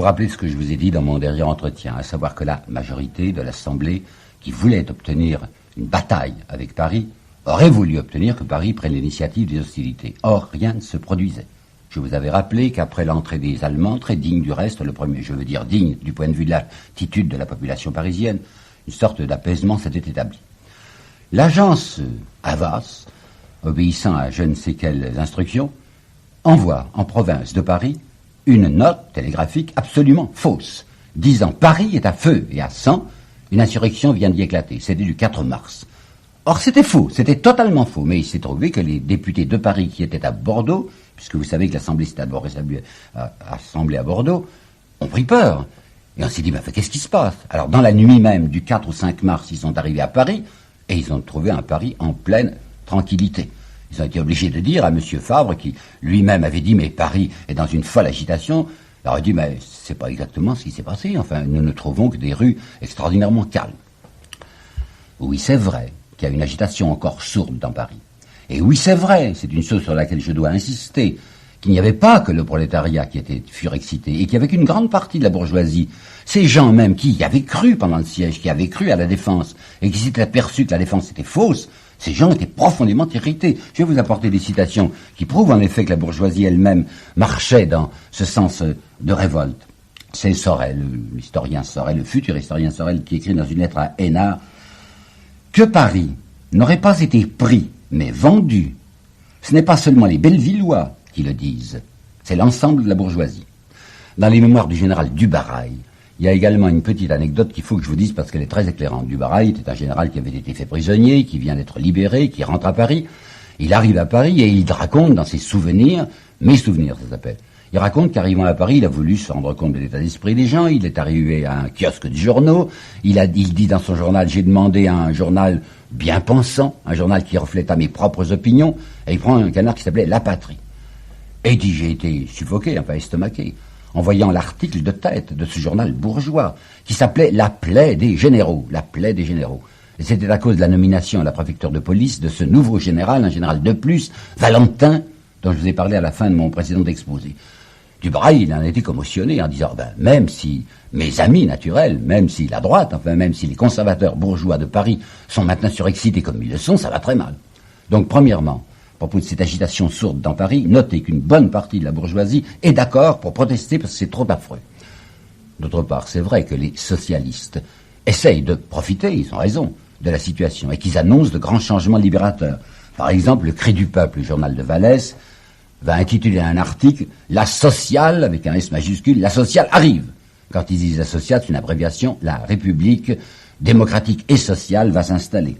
vous rappelez ce que je vous ai dit dans mon dernier entretien, à savoir que la majorité de l'Assemblée, qui voulait obtenir une bataille avec Paris, aurait voulu obtenir que Paris prenne l'initiative des hostilités. Or, rien ne se produisait. Je vous avais rappelé qu'après l'entrée des Allemands, très digne du reste, le premier, je veux dire digne du point de vue de l'attitude de la population parisienne, une sorte d'apaisement s'était établi. L'agence Havas, obéissant à je ne sais quelles instructions, envoie en province de Paris une note télégraphique absolument fausse, disant « Paris est à feu et à sang, une insurrection vient d'y éclater ». C'était du 4 mars. Or, c'était faux, c'était totalement faux, mais il s'est trouvé que les députés de Paris qui étaient à Bordeaux, puisque vous savez que l'Assemblée s'est d'abord assemblée à Bordeaux, ont pris peur. Et on s'est dit, qu'est-ce qui se passe? Alors, dans la nuit même du 4 au 5 mars, ils sont arrivés à Paris, et ils ont trouvé un Paris en pleine tranquillité. Ils ont été obligés de dire à M. Fabre, qui lui-même avait dit, mais Paris est dans une folle agitation, il leur a dit, mais c'est pas exactement ce qui s'est passé, enfin, nous ne trouvons que des rues extraordinairement calmes. Oui, c'est vrai qu'il y a une agitation encore sourde dans Paris. Et oui, c'est vrai, c'est une chose sur laquelle je dois insister, qu'il n'y avait pas que le prolétariat qui était surexcité, et qu'il y avait qu'une grande partie de la bourgeoisie, ces gens même qui y avaient cru pendant le siège, qui avaient cru à la défense, et qui s'étaient aperçus que la défense était fausse, ces gens étaient profondément irrités. Je vais vous apporter des citations qui prouvent en effet que la bourgeoisie elle-même marchait dans ce sens de révolte. C'est Sorel, l'historien Sorel, le futur historien Sorel, qui écrit dans une lettre à Hénard que Paris n'aurait pas été pris, mais vendu. Ce n'est pas seulement les Bellevillois qui le disent, c'est l'ensemble de la bourgeoisie. Dans les mémoires du général Dubarail, il y a également une petite anecdote qu'il faut que je vous dise parce qu'elle est très éclairante. Dubarail était un général qui avait été fait prisonnier, qui vient d'être libéré, qui rentre à Paris. Il arrive à Paris et il raconte dans ses souvenirs, mes souvenirs ça s'appelle, il raconte qu'arrivant à Paris, il a voulu se rendre compte de l'état d'esprit des gens, il est arrivé à un kiosque de journaux, il dit dans son journal, j'ai demandé à un journal bien pensant, un journal qui reflète mes propres opinions, et il prend un canard qui s'appelait La Patrie. Et il dit, j'ai été suffoqué, estomaqué, en voyant l'article de tête de ce journal bourgeois, qui s'appelait La plaie des généraux, La plaie des généraux. Et c'était à cause de la nomination à la préfecture de police de ce nouveau général, un général de plus, Valentin, dont je vous ai parlé à la fin de mon précédent exposé. Dubarail, il en a été commotionné en disant, même si mes amis naturels, même si la droite, même si les conservateurs bourgeois de Paris sont maintenant surexcités comme ils le sont, ça va très mal. Donc, premièrement, à propos de cette agitation sourde dans Paris, notez qu'une bonne partie de la bourgeoisie est d'accord pour protester parce que c'est trop affreux. D'autre part, c'est vrai que les socialistes essayent de profiter, ils ont raison, de la situation et qu'ils annoncent de grands changements libérateurs. Par exemple, le Cri du Peuple, le journal de Vallès, va intituler un article « La sociale », avec un S majuscule, « La sociale arrive ». Quand ils disent la sociale, c'est une abréviation, la République démocratique et sociale va s'installer.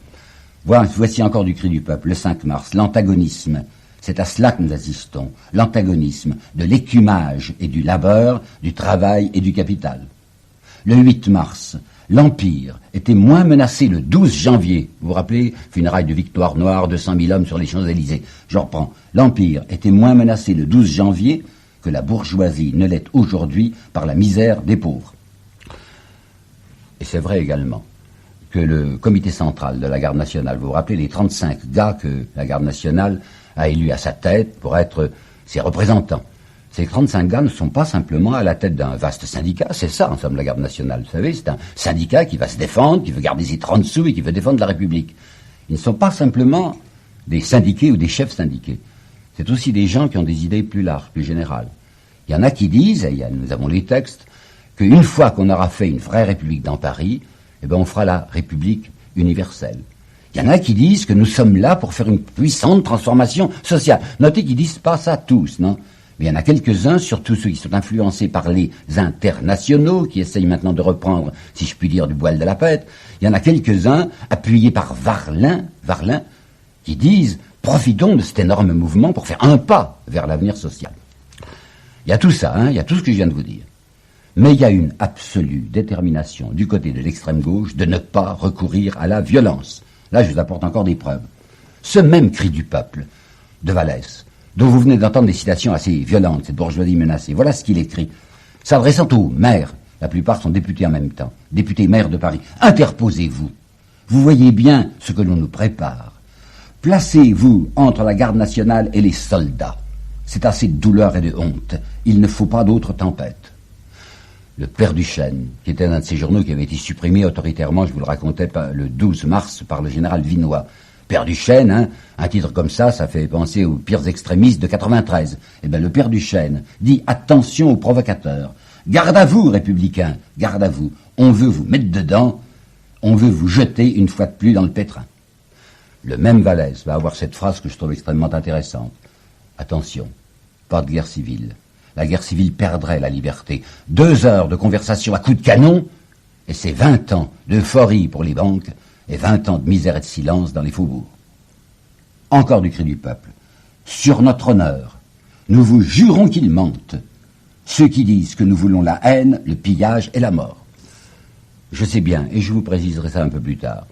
Voici encore du Cri du Peuple, le 5 mars, l'antagonisme. C'est à cela que nous assistons, l'antagonisme de l'écumage et du labeur, du travail et du capital. Le 8 mars, l'Empire était moins menacé le 12 janvier. Vous vous rappelez, funérailles de Victoire Noire, 200 000 hommes sur les Champs-Élysées. Je reprends. L'Empire était moins menacé le 12 janvier que la bourgeoisie ne l'est aujourd'hui par la misère des pauvres. Et c'est vrai également que le comité central de la Garde nationale, vous vous rappelez les 35 gars que la Garde nationale a élus à sa tête pour être ses représentants. Ces 35 gars ne sont pas simplement à la tête d'un vaste syndicat, c'est ça en somme la Garde nationale, vous savez, c'est un syndicat qui va se défendre, qui veut garder ses 30 sous et qui veut défendre la République. Ils ne sont pas simplement des syndiqués ou des chefs syndiqués, c'est aussi des gens qui ont des idées plus larges, plus générales. Il y en a qui disent, et nous avons les textes, qu'une fois qu'on aura fait une vraie République dans Paris, on fera la République universelle. Il y en a qui disent que nous sommes là pour faire une puissante transformation sociale. Notez qu'ils disent pas ça tous, non? Mais il y en a quelques-uns, surtout ceux qui sont influencés par les internationaux, qui essayent maintenant de reprendre, si je puis dire, du poil de la pète. Il y en a quelques-uns, appuyés par Varlin, qui disent « Profitons de cet énorme mouvement pour faire un pas vers l'avenir social ». Il y a tout ça, il y a tout ce que je viens de vous dire. Mais il y a une absolue détermination du côté de l'extrême gauche de ne pas recourir à la violence. Là, je vous apporte encore des preuves. Ce même Cri du Peuple de Vallès, dont vous venez d'entendre des citations assez violentes, cette bourgeoisie menacée, voilà ce qu'il écrit. S'adressant aux maires, la plupart sont députés en même temps, députés maires de Paris, interposez-vous. Vous voyez bien ce que l'on nous prépare. Placez-vous entre la Garde nationale et les soldats. C'est assez de douleur et de honte. Il ne faut pas d'autre tempête. le Père Duchesne, qui était un de ces journaux qui avait été supprimé autoritairement, je vous le racontais, le 12 mars par le général Vinoy. Père Duchesne, hein, un titre comme ça fait penser aux pires extrémistes de 93. Eh bien, le Père Duchesne dit « Attention aux provocateurs. Garde à vous, républicains, garde à vous. On veut vous mettre dedans, on veut vous jeter une fois de plus dans le pétrin. » Le même Vallès va avoir cette phrase que je trouve extrêmement intéressante. Attention, pas de guerre civile. La guerre civile perdrait la liberté. 2 heures de conversation à coups de canon, et c'est 20 ans d'euphorie pour les banques, et 20 ans de misère et de silence dans les faubourgs. Encore du cri du peuple. Sur notre honneur, nous vous jurons qu'ils mentent. Ceux qui disent que nous voulons la haine, le pillage et la mort. Je sais bien, et je vous préciserai ça un peu plus tard,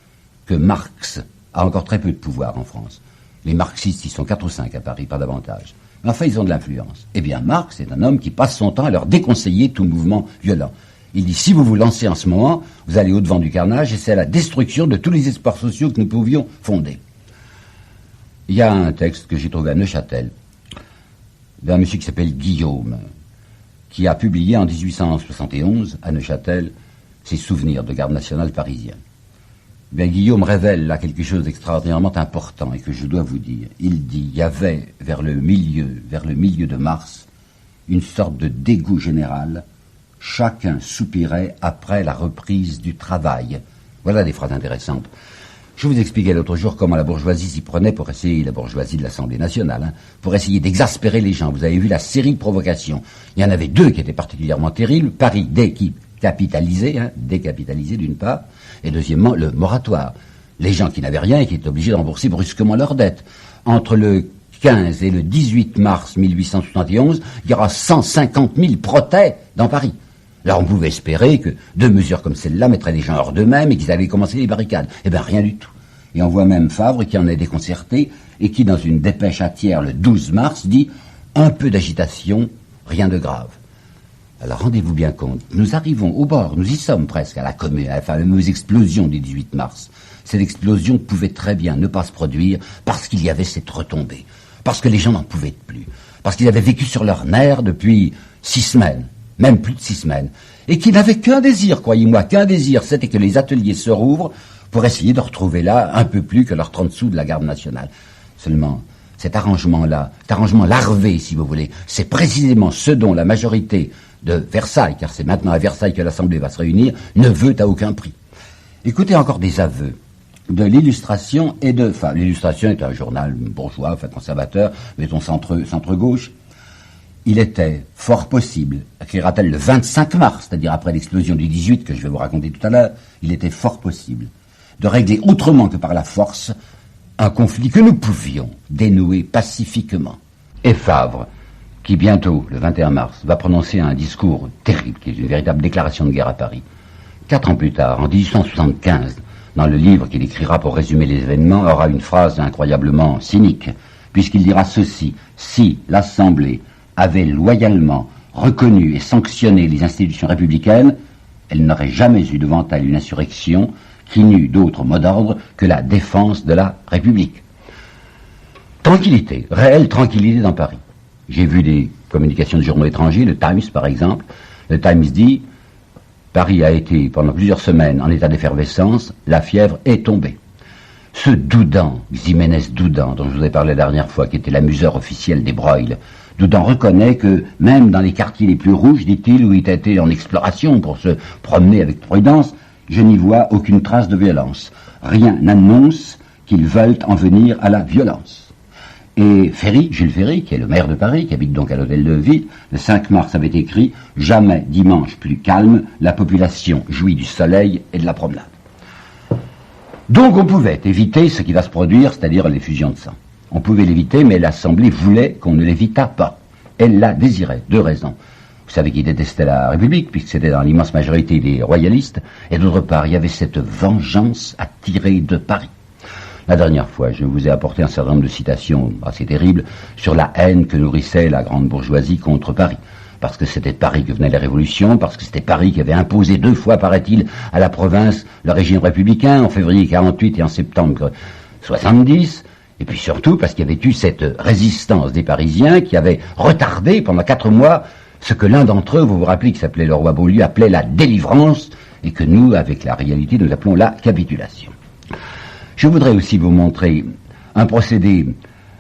que Marx a encore très peu de pouvoir en France. Les marxistes, ils sont 4 ou 5 à Paris, pas davantage. Mais enfin, ils ont de l'influence. Eh bien, Marx est un homme qui passe son temps à leur déconseiller tout mouvement violent. Il dit, si vous vous lancez en ce moment, vous allez au-devant du carnage et c'est la destruction de tous les espoirs sociaux que nous pouvions fonder. Il y a un texte que j'ai trouvé à Neuchâtel, d'un monsieur qui s'appelle Guillaume, qui a publié en 1871, à Neuchâtel, ses souvenirs de garde nationale parisien. Bien, Guillaume révèle là quelque chose d'extraordinairement important et que je dois vous dire. Il dit, il y avait vers le milieu de mars, une sorte de dégoût général. Chacun soupirait après la reprise du travail. Voilà des phrases intéressantes. Je vous expliquais l'autre jour comment la bourgeoisie s'y prenait pour essayer, la bourgeoisie de l'Assemblée nationale, hein, pour essayer d'exaspérer les gens. Vous avez vu la série de provocations. Il y en avait 2 qui étaient particulièrement terribles. Paris décapitalisé, décapitalisé d'une part, et deuxièmement le moratoire. Les gens qui n'avaient rien et qui étaient obligés de rembourser brusquement leurs dettes. Entre le 15 et le 18 mars 1871, il y aura 150 000 protêts dans Paris. Alors on pouvait espérer que 2 mesures comme celle-là mettraient les gens hors d'eux-mêmes et qu'ils avaient commencé les barricades. Eh bien, rien du tout. Et on voit même Favre qui en est déconcerté et qui, dans une dépêche à Thiers le 12 mars, dit « Un peu d'agitation, rien de grave ». Alors rendez-vous bien compte, nous arrivons au bord, nous y sommes presque à la commune, à la fameuse explosion du 18 mars. Cette explosion pouvait très bien ne pas se produire parce qu'il y avait cette retombée, parce que les gens n'en pouvaient plus, parce qu'ils avaient vécu sur leurs nerfs depuis 6 semaines, même plus de 6 semaines, et qu'ils n'avaient qu'un désir, croyez-moi, qu'un désir, c'était que les ateliers se rouvrent pour essayer de retrouver là un peu plus que leurs 30 sous de la garde nationale. Seulement, cet arrangement-là, cet arrangement larvé, si vous voulez, c'est précisément ce dont la majorité de Versailles, car c'est maintenant à Versailles que l'Assemblée va se réunir, ne veut à aucun prix. Écoutez encore des aveux de l'Illustration et de... Enfin, l'Illustration est un journal bourgeois, enfin conservateur, mettons centre-gauche. Il était fort possible, écrira-t-elle le 25 mars, c'est-à-dire après l'explosion du 18 que je vais vous raconter tout à l'heure, il était fort possible de régler autrement que par la force un conflit que nous pouvions dénouer pacifiquement. Et Favre, qui bientôt, le 21 mars, va prononcer un discours terrible, qui est une véritable déclaration de guerre à Paris. 4 ans plus tard, en 1875, dans le livre qu'il écrira pour résumer les événements, aura une phrase incroyablement cynique, puisqu'il dira ceci: si l'Assemblée avait loyalement reconnu et sanctionné les institutions républicaines, elle n'aurait jamais eu devant elle une insurrection qui n'eût d'autre mot d'ordre que la défense de la République. Tranquillité, réelle tranquillité dans Paris. J'ai vu des communications de journaux étrangers, le Times par exemple. Le Times dit « Paris a été pendant plusieurs semaines en état d'effervescence, la fièvre est tombée ». Ce Doudan, Ximénez Doudan, dont je vous ai parlé la dernière fois, qui était l'amuseur officiel des broils, Doudan reconnaît que même dans les quartiers les plus rouges, dit-il, où il était en exploration pour se promener avec prudence, je n'y vois aucune trace de violence. Rien n'annonce qu'ils veulent en venir à la violence. Et Ferry, Jules Ferry, qui est le maire de Paris, qui habite donc à l'hôtel de Ville, le 5 mars avait écrit « Jamais dimanche plus calme, la population jouit du soleil et de la promenade ». Donc on pouvait éviter ce qui va se produire, c'est-à-dire l'effusion de sang. On pouvait l'éviter, mais l'Assemblée voulait qu'on ne l'évitât pas. Elle la désirait, 2 raisons. Vous savez qu'il détestait la République, puisque c'était dans l'immense majorité des royalistes, et d'autre part, il y avait cette vengeance à tirer de Paris. La dernière fois, je vous ai apporté un certain nombre de citations assez terribles sur la haine que nourrissait la grande bourgeoisie contre Paris. Parce que c'était de Paris que venaient les révolutions, parce que c'était Paris qui avait imposé 2 fois, paraît-il, à la province le régime républicain, en février 48 et en septembre 70, et puis surtout parce qu'il y avait eu cette résistance des Parisiens qui avait retardé pendant 4 mois ce que l'un d'entre eux, vous vous rappelez, qui s'appelait le roi Beaulieu, appelait la délivrance, et que nous, avec la réalité, nous appelons la capitulation. Je voudrais aussi vous montrer un procédé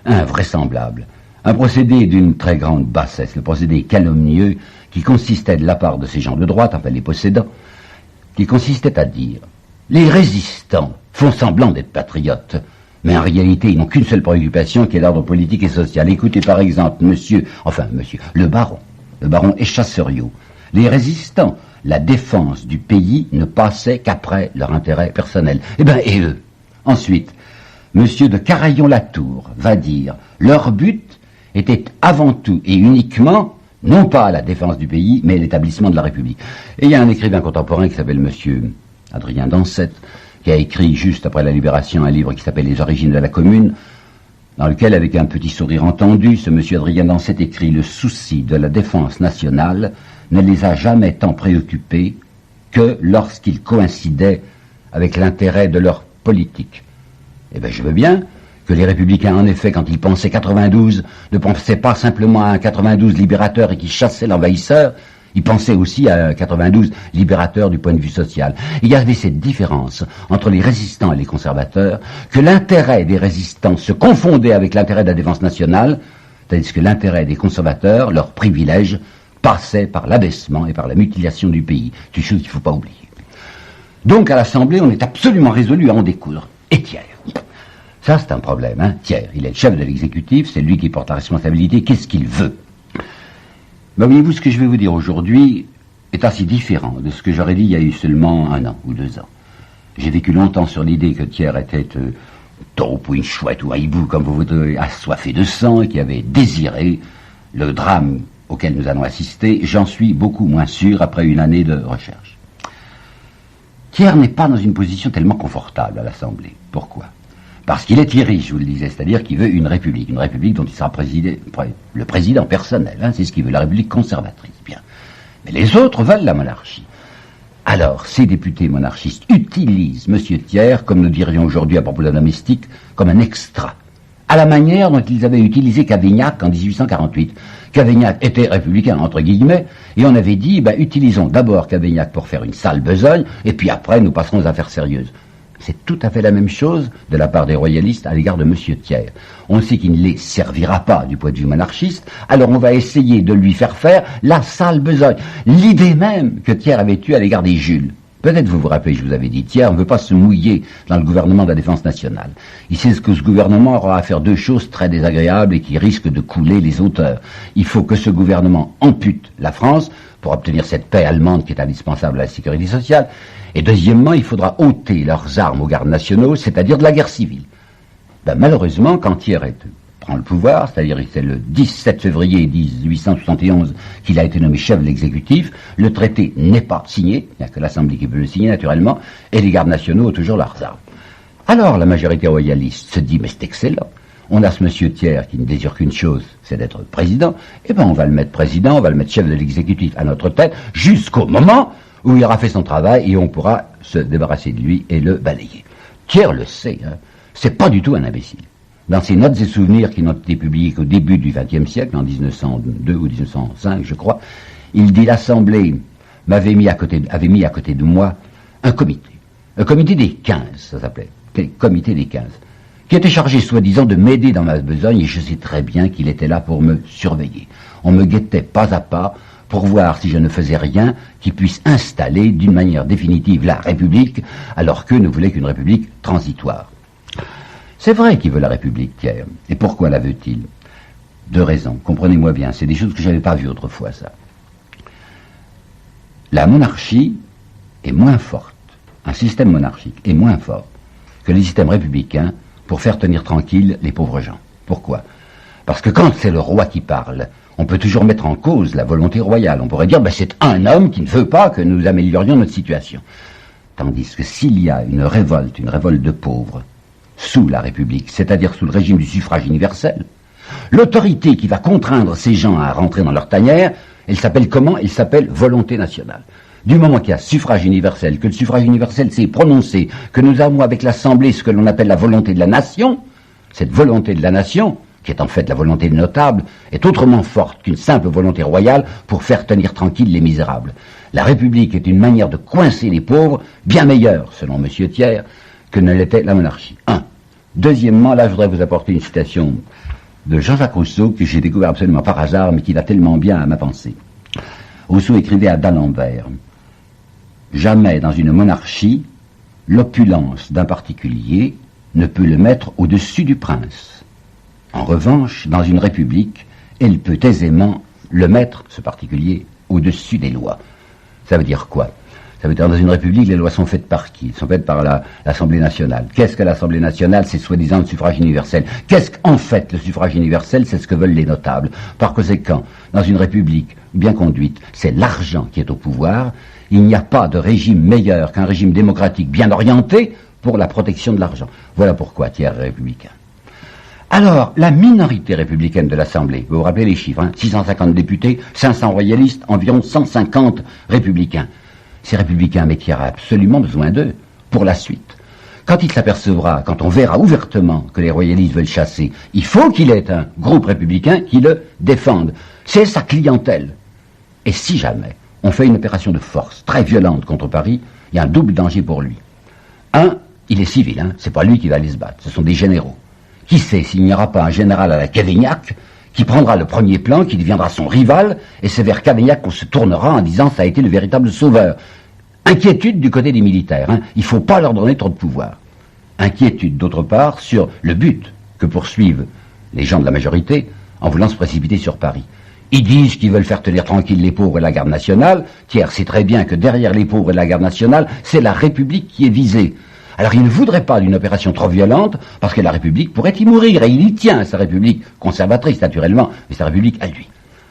invraisemblable, un procédé d'une très grande bassesse, le procédé calomnieux qui consistait de la part de ces gens de droite, enfin les possédants, qui consistait à dire « les résistants font semblant d'être patriotes ». Mais en réalité, ils n'ont qu'une seule préoccupation qui est d'ordre politique et social. Écoutez par exemple le baron Echasseriot. Les résistants, la défense du pays ne passait qu'après leur intérêt personnel. Et eux. Ensuite, monsieur de Carayon-Latour va dire, leur but était avant tout et uniquement, non pas la défense du pays, mais l'établissement de la République. Et il y a un écrivain contemporain qui s'appelle monsieur Adrien Dancet, qui a écrit juste après la Libération un livre qui s'appelle Les origines de la Commune, dans lequel, avec un petit sourire entendu, ce monsieur Adrien Dancet écrit « Le souci de la défense nationale ne les a jamais tant préoccupés que lorsqu'il coïncidait avec l'intérêt de leur politique. » Je veux bien que les républicains, en effet, quand ils pensaient 92, ne pensaient pas simplement à un 92 libérateur et qui chassait l'envahisseur, ils pensaient aussi à un 92 libérateur du point de vue social. Il y avait cette différence entre les résistants et les conservateurs, que l'intérêt des résistants se confondait avec l'intérêt de la défense nationale, tandis que l'intérêt des conservateurs, leur privilège, passait par l'abaissement et par la mutilation du pays. C'est une chose qu'il ne faut pas oublier. Donc à l'Assemblée, on est absolument résolu à en découdre. Et Thiers. Ça, c'est un problème, hein. Thiers, il est le chef de l'exécutif, c'est lui qui porte la responsabilité. Qu'est-ce qu'il veut? Voyez-vous, ce que je vais vous dire aujourd'hui est assez différent de ce que j'aurais dit il y a eu seulement 1 an ou 2 ans. J'ai vécu longtemps sur l'idée que Thiers était taupe ou une chouette ou un hibou, comme vous voudrez, assoiffé de sang et qui avait désiré le drame auquel nous allons assister. J'en suis beaucoup moins sûr après une année de recherche. Thiers n'est pas dans une position tellement confortable à l'Assemblée. Pourquoi? Parce qu'il est Thierry, je vous le disais, c'est-à-dire qu'il veut une république dont il sera le président personnel, hein, c'est ce qu'il veut, la république conservatrice, bien. Mais les autres veulent la monarchie. Alors, ces députés monarchistes utilisent M. Thiers, comme nous dirions aujourd'hui à propos de la domestique, comme un extra, à la manière dont ils avaient utilisé Cavaignac en 1848. Cavaignac était républicain, entre guillemets, et on avait dit, utilisons d'abord Cavaignac pour faire une sale besogne, et puis après, nous passerons aux affaires sérieuses. C'est tout à fait la même chose de la part des royalistes à l'égard de M. Thiers. On sait qu'il ne les servira pas du point de vue monarchiste, alors on va essayer de lui faire la sale besogne. L'idée même que Thiers avait eue à l'égard des Jules. Peut-être vous vous rappelez, je vous avais dit, Thiers ne veut pas se mouiller dans le gouvernement de la défense nationale. Il sait que ce gouvernement aura à faire 2 choses très désagréables et qui risquent de couler les auteurs. Il faut que ce gouvernement ampute la France pour obtenir cette paix allemande qui est indispensable à la sécurité sociale. Et deuxièmement, il faudra ôter leurs armes aux gardes nationaux, c'est-à-dire de la guerre civile. Malheureusement, quand Thiers prend le pouvoir, c'est-à-dire c'est le 17 février 1871 qu'il a été nommé chef de l'exécutif, le traité n'est pas signé, il n'y a que l'Assemblée qui peut le signer naturellement, et les gardes nationaux ont toujours leurs armes. Alors la majorité royaliste se dit, mais c'est excellent, on a ce monsieur Thiers qui ne désire qu'une chose, c'est d'être président, on va le mettre président, on va le mettre chef de l'exécutif à notre tête, jusqu'au moment où il aura fait son travail et on pourra se débarrasser de lui et le balayer. Thiers le sait, hein, c'est pas du tout un imbécile. Dans ses notes et souvenirs qui n'ont été publiés qu'au début du XXe siècle, en 1902 ou 1905, je crois, il dit l'Assemblée avait mis à côté de moi un comité des 15, ça s'appelait, comité des 15, qui était chargé soi-disant de m'aider dans ma besogne, et je sais très bien qu'il était là pour me surveiller. On me guettait pas à pas pour voir si je ne faisais rien qui puisse installer d'une manière définitive la République, alors qu'eux ne voulaient qu'une République transitoire. C'est vrai qu'il veut la République, Thiers. Et pourquoi la veut-il? 2 raisons. Comprenez-moi bien, c'est des choses que je n'avais pas vues autrefois, ça. La monarchie est moins forte, un système monarchique est moins fort que les systèmes républicains pour faire tenir tranquilles les pauvres gens. Pourquoi? Parce que quand c'est le roi qui parle, on peut toujours mettre en cause la volonté royale. On pourrait dire, c'est un homme qui ne veut pas que nous améliorions notre situation. Tandis que s'il y a une révolte de pauvres, sous la République, c'est-à-dire sous le régime du suffrage universel, l'autorité qui va contraindre ces gens à rentrer dans leur tanière, elle s'appelle comment? Elle s'appelle volonté nationale. Du moment qu'il y a suffrage universel, que le suffrage universel s'est prononcé, que nous avons avec l'Assemblée ce que l'on appelle la volonté de la nation, cette volonté de la nation, qui est en fait la volonté des notables, est autrement forte qu'une simple volonté royale pour faire tenir tranquilles les misérables. La République est une manière de coincer les pauvres, bien meilleure, selon M. Thiers, que ne l'était la monarchie. Deuxièmement, là, je voudrais vous apporter une citation de Jean-Jacques Rousseau, que j'ai découvert absolument par hasard, mais qui va tellement bien à ma pensée. Rousseau écrivait à d'Alembert: « Jamais dans une monarchie, l'opulence d'un particulier ne peut le mettre au-dessus du prince. En revanche, dans une république, elle peut aisément le mettre, ce particulier, au-dessus des lois. » Ça veut dire quoi? Ça veut dire, dans une république, les lois sont faites par qui? Elles sont faites par l'Assemblée nationale. Qu'est-ce que l'Assemblée nationale? C'est soi-disant le suffrage universel. Qu'est-ce qu'en fait le suffrage universel? C'est ce que veulent les notables. Par conséquent, dans une république bien conduite, c'est l'argent qui est au pouvoir. Il n'y a pas de régime meilleur qu'un régime démocratique bien orienté pour la protection de l'argent. Voilà pourquoi Thiers est républicain. Alors, la minorité républicaine de l'Assemblée, vous vous rappelez les chiffres, 650 députés, 500 royalistes, environ 150 républicains. Ces républicains, mais Thiers a absolument besoin d'eux pour la suite. Quand il s'apercevra, quand on verra ouvertement que les royalistes veulent chasser, il faut qu'il ait un groupe républicain qui le défende. C'est sa clientèle. Et si jamais on fait une opération de force très violente contre Paris, il y a un double danger pour lui. Il est civil, c'est pas lui qui va aller se battre, ce sont des généraux. Qui sait s'il n'y aura pas un général à la Cavaignac qui prendra le premier plan, qui deviendra son rival, et c'est vers Cavaignac qu'on se tournera en disant ça a été le véritable sauveur. Inquiétude du côté des militaires, il ne faut pas leur donner trop de pouvoir. Inquiétude d'autre part sur le but que poursuivent les gens de la majorité en voulant se précipiter sur Paris. Ils disent qu'ils veulent faire tenir tranquille les pauvres et la garde nationale. Thiers sait très bien que derrière les pauvres et la garde nationale, c'est la République qui est visée. Alors il ne voudrait pas d'une opération trop violente, parce que la République pourrait y mourir, et il y tient à sa République, conservatrice naturellement, mais sa République à lui.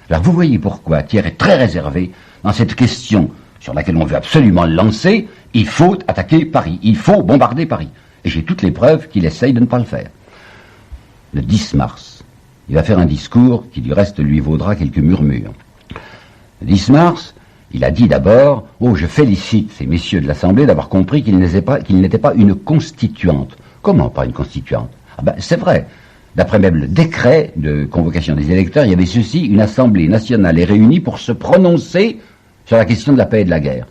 Alors vous voyez pourquoi Thiers est très réservé dans cette question sur laquelle on veut absolument le lancer. Il faut attaquer Paris, il faut bombarder Paris. Et j'ai toutes les preuves qu'il essaye de ne pas le faire. Le 10 mars, il va faire un discours qui du reste lui vaudra quelques murmures. Le 10 mars, il a dit d'abord: « Oh, je félicite ces messieurs de l'Assemblée d'avoir compris qu'il n'était pas une constituante. » Comment pas une constituante? C'est vrai. D'après même le décret de convocation des électeurs, il y avait ceci: une Assemblée nationale est réunie pour se prononcer sur la question de la paix et de la guerre.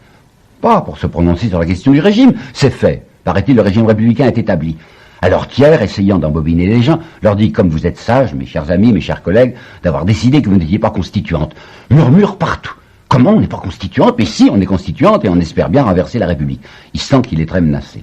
Pas pour se prononcer sur la question du régime. C'est fait. Paraît-il, le régime républicain est établi. Alors Thiers, essayant d'embobiner les gens, leur dit: « Comme vous êtes sages, mes chers amis, mes chers collègues, d'avoir décidé que vous n'étiez pas constituante. » Murmure partout. Comment on n'est pas constituante? Mais si, on est constituante et on espère bien renverser la République. Il sent qu'il est très menacé.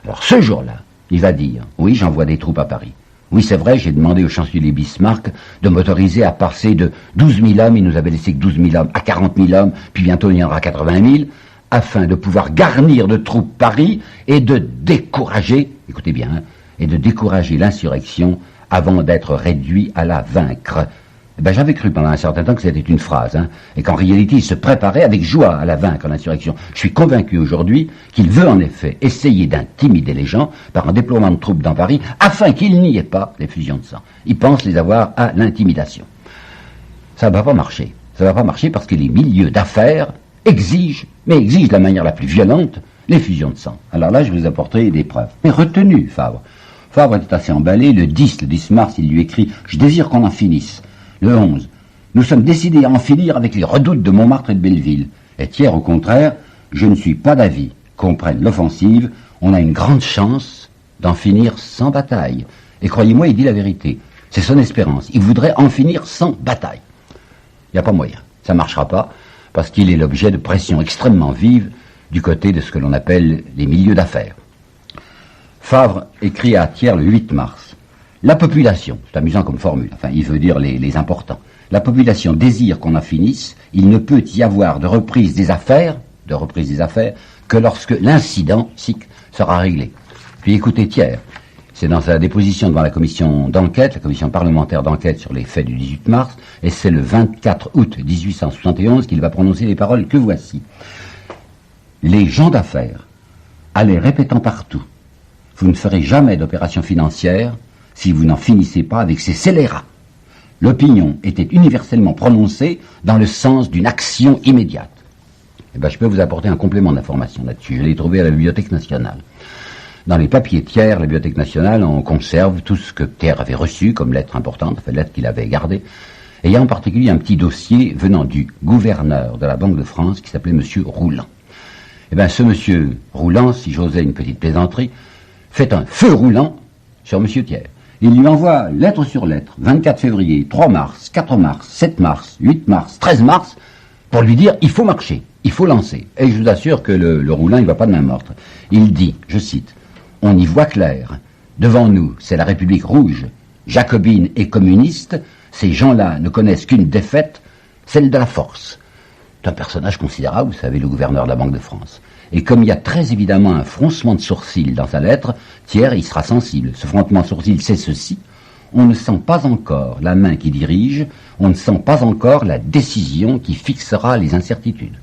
Alors ce jour-là, il va dire: « Oui, j'envoie des troupes à Paris. Oui, c'est vrai, j'ai demandé au chancelier Bismarck de m'autoriser à passer de 12 000 hommes, il nous avait laissé que 12 000 hommes, à 40 000 hommes, puis bientôt il y en aura 80 000, afin de pouvoir garnir de troupes Paris et de décourager, écoutez bien, et de décourager l'insurrection avant d'être réduit à la vaincre. » J'avais cru pendant un certain temps que c'était une phrase, et qu'en réalité il se préparait avec joie à la vaincre, l'insurrection. Je suis convaincu aujourd'hui qu'il veut en effet essayer d'intimider les gens par un déploiement de troupes dans Paris, afin qu'il n'y ait pas l'effusion de sang. Il pense les avoir à l'intimidation. Ça ne va pas marcher. Ça ne va pas marcher parce que les milieux d'affaires exigent de la manière la plus violente, l'effusion de sang. Alors là, je vous apporterai des preuves. Mais retenu, Favre. Favre était assez emballé. Le 10 mars, il lui écrit: « Je désire qu'on en finisse. » Le 11, « Nous sommes décidés à en finir avec les redoutes de Montmartre et de Belleville. » Et Thiers, au contraire: « Je ne suis pas d'avis qu'on prenne l'offensive. On a une grande chance d'en finir sans bataille. » Et croyez-moi, il dit la vérité. C'est son espérance. Il voudrait en finir sans bataille. Il n'y a pas moyen. Ça ne marchera pas, parce qu'il est l'objet de pressions extrêmement vives du côté de ce que l'on appelle les milieux d'affaires. Favre écrit à Thiers le 8 mars. La population, c'est amusant comme formule, enfin il veut dire les importants, la population désire qu'on en finisse, il ne peut y avoir de reprise des affaires, que lorsque l'incident sera réglé. Puis écoutez Thiers, c'est dans sa déposition devant la commission d'enquête, la commission parlementaire d'enquête sur les faits du 18 mars, et c'est le 24 août 1871 qu'il va prononcer les paroles que voici. Les gens d'affaires allaient répétant partout: « Vous ne ferez jamais d'opération financière si vous n'en finissez pas avec ces scélérats. » L'opinion était universellement prononcée dans le sens d'une action immédiate. Je peux vous apporter un complément d'information là-dessus. Je l'ai trouvé à la Bibliothèque nationale. Dans les papiers Thiers, la Bibliothèque nationale, on conserve tout ce que Thiers avait reçu comme lettre importante, enfin lettre qu'il avait gardée. Et il y a en particulier un petit dossier venant du gouverneur de la Banque de France qui s'appelait Monsieur Rouland. Eh bien, ce Monsieur Rouland, si j'osais une petite plaisanterie, fait un feu roulant sur Monsieur Thiers. Il lui envoie lettre sur lettre, 24 février, 3 mars, 4 mars, 7 mars, 8 mars, 13 mars, pour lui dire il faut marcher, il faut lancer. Et je vous assure que le Roulant, il ne va pas de main morte. Il dit, je cite, « On y voit clair. Devant nous, c'est la République rouge, jacobine et communiste. Ces gens-là ne connaissent qu'une défaite, celle de la force. » C'est un personnage considérable, vous savez, le gouverneur de la Banque de France. Et comme il y a très évidemment un froncement de sourcils dans sa lettre, Thiers y sera sensible. Ce froncement de sourcils, c'est ceci. On ne sent pas encore la main qui dirige, on ne sent pas encore la décision qui fixera les incertitudes.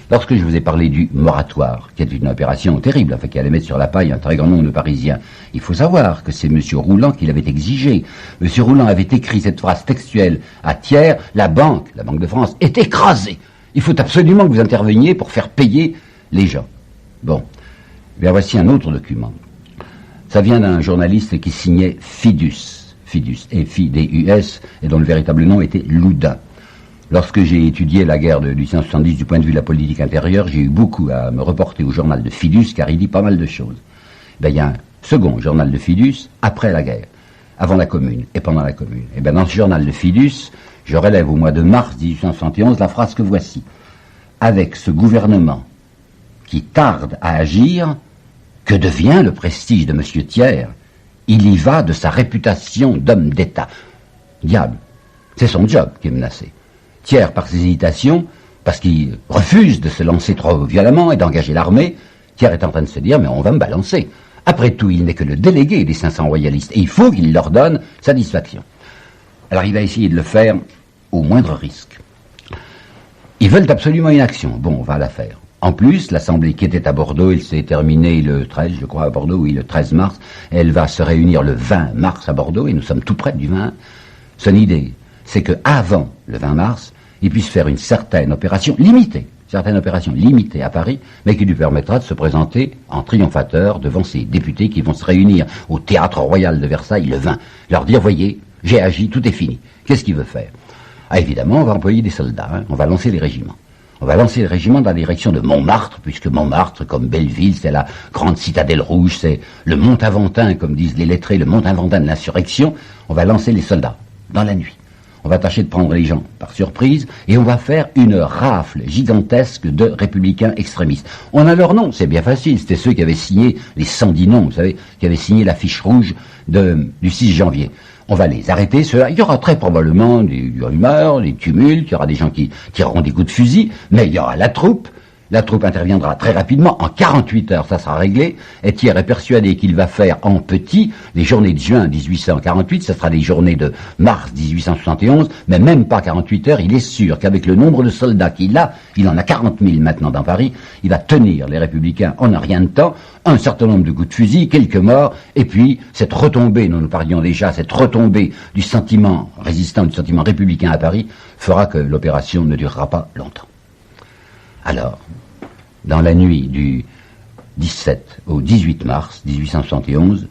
Lorsque je vous ai parlé du moratoire, qui est une opération terrible, enfin, qui allait mettre sur la paille un très grand nombre de Parisiens, il faut savoir que c'est M. Rouland qui l'avait exigé. M. Rouland avait écrit cette phrase textuelle à Thiers, la Banque de France, est écrasée. Il faut absolument que vous interveniez pour faire payer les gens. Bon, bien voici un autre document. Ça vient d'un journaliste qui signait Fidus, F-I-D-U-S, et dont le véritable nom était Loudun. Lorsque j'ai étudié la guerre de 1870 du point de vue de la politique intérieure, j'ai eu beaucoup à me reporter au journal de Fidus, car il dit pas mal de choses. Ben, il y a un second journal de Fidus après la guerre, avant la Commune et pendant la Commune. Et ben, dans ce journal de Fidus, je relève au mois de mars 1871 la phrase que voici. Avec ce gouvernement qui tarde à agir, que devient le prestige de M. Thiers? Il y va de sa réputation d'homme d'État. Diable, c'est son job qui est menacé. Thiers, par ses hésitations, parce qu'il refuse de se lancer trop violemment et d'engager l'armée, Thiers est en train de se dire, mais on va me balancer. Après tout, il n'est que le délégué des 500 royalistes, et il faut qu'il leur donne satisfaction. Alors il va essayer de le faire au moindre risque. Ils veulent absolument une action. Bon, on va la faire. En plus, l'Assemblée qui était à Bordeaux, elle s'est terminée le 13, je crois, à Bordeaux, oui, le 13 mars. Elle va se réunir le 20 mars à Bordeaux, et nous sommes tout près du 20. Son idée, c'est qu'avant le 20 mars, il puisse faire une certaine opération limitée à Paris, mais qui lui permettra de se présenter en triomphateur devant ces députés qui vont se réunir au Théâtre Royal de Versailles le 20. Leur dire, voyez, j'ai agi, tout est fini. Qu'est-ce qu'il veut faire? Ah, évidemment, on va employer des soldats, hein. On va lancer les régiments. On va lancer le régiment dans la direction de Montmartre, puisque Montmartre, comme Belleville, c'est la grande citadelle rouge, c'est le Mont-Aventin, comme disent les lettrés, le Mont-Aventin de l'insurrection. On va lancer les soldats dans la nuit. On va tâcher de prendre les gens par surprise et on va faire une rafle gigantesque de républicains extrémistes. On a leur nom, c'est bien facile, c'était ceux qui avaient signé les 110 noms, vous savez, qui avaient signé la fiche rouge du 6 janvier. On va les arrêter, ceux-là. Il y aura très probablement du rumeur, des tumultes, il y aura des gens qui tireront des coups de fusil, mais il y aura la troupe. La troupe interviendra très rapidement, en 48 heures, ça sera réglé, et Thiers est persuadé qu'il va faire en petit les journées de juin 1848, ça sera les journées de mars 1871, mais même pas 48 heures, il est sûr qu'avec le nombre de soldats qu'il a, il en a 40 000 maintenant dans Paris, il va tenir les républicains en un rien de temps, un certain nombre de coups de fusil, quelques morts, et puis cette retombée, dont nous parlions déjà, cette retombée du sentiment résistant, du sentiment républicain à Paris, fera que l'opération ne durera pas longtemps. Alors, dans la nuit du 17 au 18 mars 1871,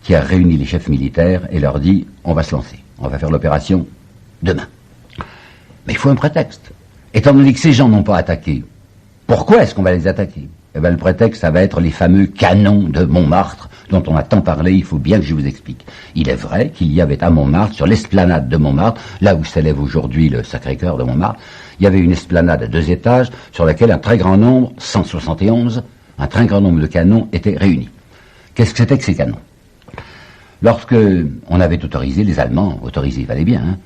Thiers réunit les chefs militaires et leur dit « On va se lancer, on va faire l'opération demain ». Mais il faut un prétexte. Étant donné que ces gens n'ont pas attaqué, pourquoi est-ce qu'on va les attaquer? Eh bien, le prétexte, ça va être les fameux canons de Montmartre, dont on a tant parlé, il faut bien que je vous explique. Il est vrai qu'il y avait à Montmartre, sur l'esplanade de Montmartre, là où s'élève aujourd'hui le Sacré-Cœur de Montmartre, il y avait une esplanade à 2 étages, sur laquelle un très grand nombre, 171, un très grand nombre de canons étaient réunis. Qu'est-ce que c'était que ces canons? Lorsque on avait autorisé, les Allemands, autorisé, il fallait bien, hein,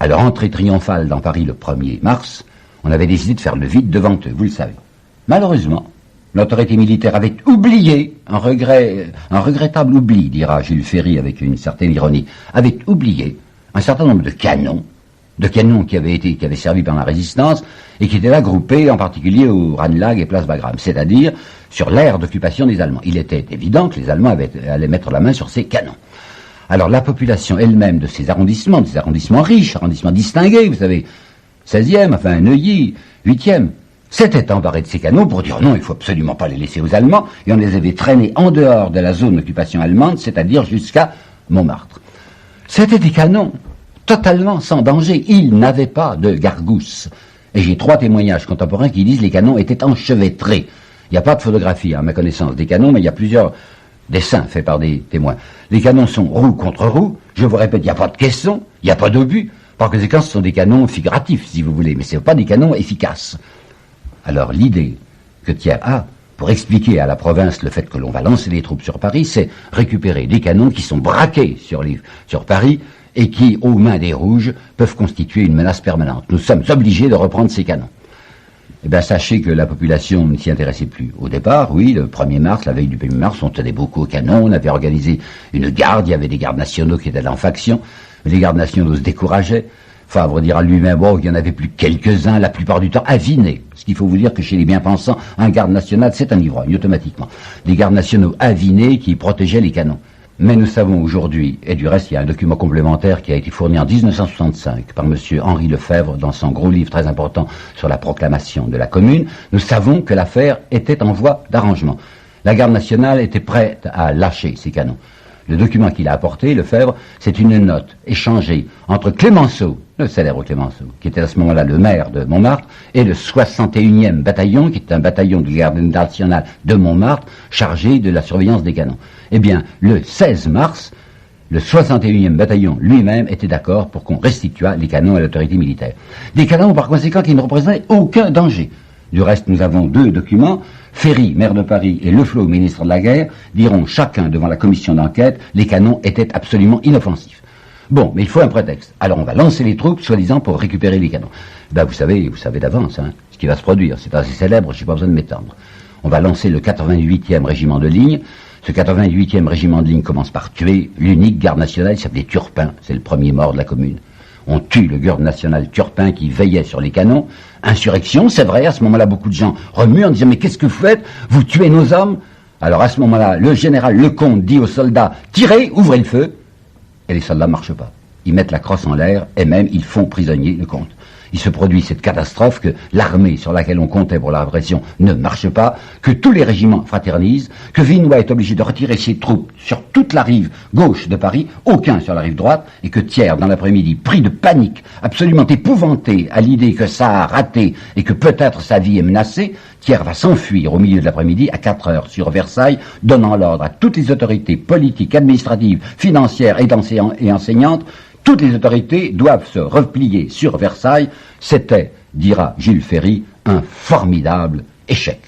à leur entrée triomphale dans Paris le 1er mars, on avait décidé de faire le vide devant eux, vous le savez. Malheureusement, l'autorité militaire avait oublié, un regrettable oubli, dira Jules Ferry avec une certaine ironie, avait oublié un certain nombre de canons qui avaient servi pendant la résistance et qui étaient là groupés en particulier au Ranelagh et Place Wagram, c'est-à-dire sur l'aire d'occupation des Allemands. Il était évident que les Allemands allaient mettre la main sur ces canons. Alors la population elle-même de ces arrondissements, des arrondissements riches, arrondissements distingués, vous savez, 16e, enfin Neuilly, 8e, s'était embarré de ces canons pour dire non, il faut absolument pas les laisser aux Allemands, et on les avait traînés en dehors de la zone d'occupation allemande, c'est-à-dire jusqu'à Montmartre. C'était des canons totalement sans danger. Ils n'avaient pas de gargousse. Et j'ai 3 témoignages contemporains qui disent que les canons étaient enchevêtrés. Il n'y a pas de photographie, à ma connaissance, des canons, mais il y a plusieurs dessins faits par des témoins. Les canons sont roue contre roue. Je vous répète, il n'y a pas de caisson, il n'y a pas d'obus. Par conséquent, ce sont des canons figuratifs, si vous voulez, mais ce ne sont pas des canons efficaces. Alors l'idée que Thiers a pour expliquer à la province le fait que l'on va lancer les troupes sur Paris, c'est récupérer des canons qui sont braqués sur Paris et qui, aux mains des Rouges, peuvent constituer une menace permanente. Nous sommes obligés de reprendre ces canons. Eh bien, sachez que la population ne s'y intéressait plus. Au départ, oui, le 1er mars, la veille du 1er mars, on tenait beaucoup aux canons, on avait organisé une garde, il y avait des gardes nationaux qui étaient en faction, les gardes nationaux se décourageaient. Favre dira lui-même, bon, il y en avait plus que quelques-uns, la plupart du temps avinés. Ce qu'il faut vous dire que chez les bien-pensants, un garde national, c'est un ivrogne, automatiquement. Des gardes nationaux avinés qui protégeaient les canons. Mais nous savons aujourd'hui, et du reste, il y a un document complémentaire qui a été fourni en 1965 par M. Henri Lefebvre dans son gros livre très important sur la proclamation de la Commune, nous savons que l'affaire était en voie d'arrangement. La garde nationale était prête à lâcher ces canons. Le document qu'il a apporté, Lefebvre, c'est une note échangée entre Clémenceau, le célèbre Clémenceau, qui était à ce moment-là le maire de Montmartre, et le 61e bataillon, qui est un bataillon de garde nationale de Montmartre, chargé de la surveillance des canons. Eh bien, le 16 mars, le 61e bataillon lui-même était d'accord pour qu'on restituât les canons à l'autorité militaire. Des canons, par conséquent, qui ne représentaient aucun danger. Du reste, nous avons 2 documents. Ferry, maire de Paris, et Leflot, ministre de la Guerre, diront chacun devant la commission d'enquête, les canons étaient absolument inoffensifs. Bon, mais il faut un prétexte. Alors on va lancer les troupes, soi-disant, pour récupérer les canons. Ben vous savez d'avance, ce qui va se produire. C'est assez célèbre, je n'ai pas besoin de m'étendre. On va lancer le 88e régiment de ligne. Ce 88e régiment de ligne commence par tuer l'unique garde nationale, il s'appelait Turpin, c'est le premier mort de la commune. On tue le garde national Turpin qui veillait sur les canons. Insurrection, c'est vrai, à ce moment-là, beaucoup de gens remuent en disant « Mais qu'est-ce que vous faites? Vous tuez nos hommes ?» Alors à ce moment-là, le général Lecomte dit aux soldats « Tirez, ouvrez le feu !» Et les soldats ne marchent pas. Ils mettent la crosse en l'air et même ils font prisonnier Lecomte. Il se produit cette catastrophe que l'armée sur laquelle on comptait pour la répression ne marche pas, que tous les régiments fraternisent, que Vinoy est obligé de retirer ses troupes sur toute la rive gauche de Paris, aucun sur la rive droite, et que Thiers, dans l'après-midi, pris de panique, absolument épouvanté à l'idée que ça a raté et que peut-être sa vie est menacée, Thiers va s'enfuir au milieu de l'après-midi à 4 heures sur Versailles, donnant l'ordre à toutes les autorités politiques, administratives, financières et enseignantes. Toutes les autorités doivent se replier sur Versailles. C'était, dira Jules Ferry, un formidable échec.